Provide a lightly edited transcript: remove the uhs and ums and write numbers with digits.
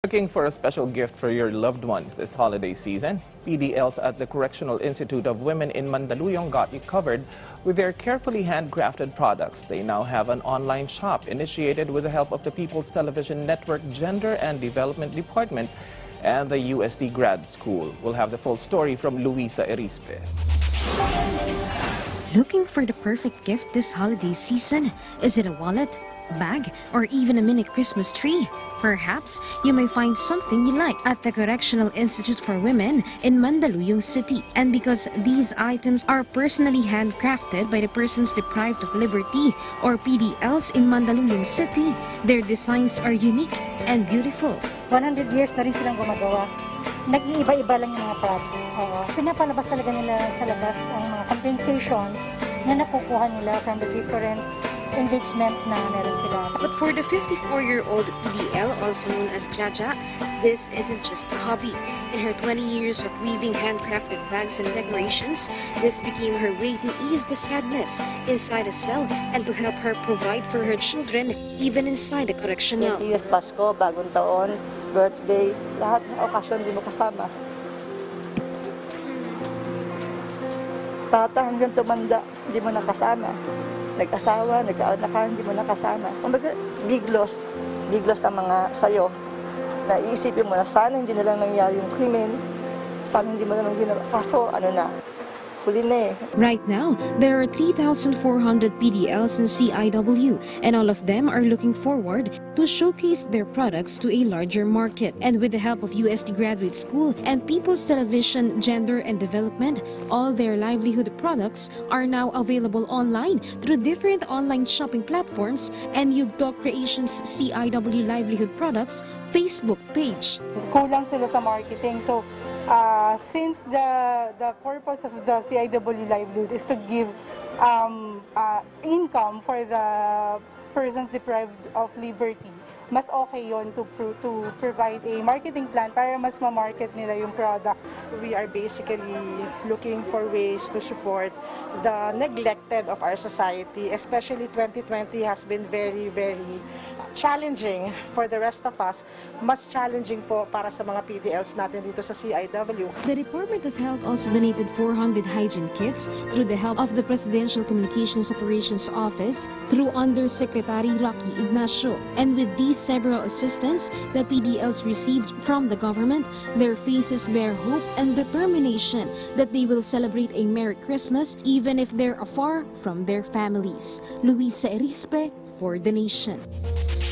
Looking for a special gift for your loved ones this holiday season? PDLs at the Correctional Institute of Women in Mandaluyong got you covered with their carefully handcrafted products. They now have an online shop initiated with the help of the People's Television Network Gender and Development Department and the USD Grad School. We'll have the full story from Luisa Erispe. Looking for the perfect gift this holiday season? Is it a wallet, bag, or even a mini Christmas tree? Perhaps you may find something you like at the Correctional Institute for Women in Mandaluyong City. And because these items are personally handcrafted by the persons deprived of liberty or PDLs in Mandaluyong City, their designs are unique and beautiful. 100 years na rin silang gumagawa. Nag-iiba-iba lang yung mga product. Pinapalabas talaga nila sa labas ang mga compensation na nakukuha nila from the different engagement na meron sila. But for the 54-year-old PDL, also known as Jaja, this isn't just a hobby. In her 20 years of weaving handcrafted bags and decorations, this became her way to ease the sadness inside a cell and to help her provide for her children, even inside the correctional. 20 years Pasko, bagong taon, birthday, lahat ng okasyon di mo kasama. Bata hanggang tumanda, di mo nakasama. Nag-asawa, nagkaanak, hindi mo nakasama. Kumbaga, big loss ang mga sayo. Naiisipin mo na sana hindi na lang nangyari yung krimen, sana hindi mo na lang ginawa. Kaso, ano na, huli na eh. Right now, there are 3,400 PDLs in CIW, and all of them are looking forward to showcase their products to a larger market. And with the help of USD Graduate School and People's Television Gender and Development, all their livelihood products are now available online through different online shopping platforms and Yugtok Creations CIW Livelihood Products Facebook page. Kulang sila sa marketing. So, since the purpose of the CIW livelihood is to give income for the persons deprived of liberty, mas okay yon to provide a marketing plan para mas ma-market nila yung products. We are basically looking for ways to support the neglected of our society, especially 2020 has been very, very challenging for the rest of us. Mas challenging po para sa mga PDLs natin dito sa CIW. The Department of Health also donated 400 hygiene kits through the help of the Presidential Communications Operations Office through Undersecretary Rocky Ignacio. And with these several assistance the PDLs received from the government, their faces bear hope and determination that they will celebrate a Merry Christmas even if they're afar from their families. Luisa Erispe for The Nation.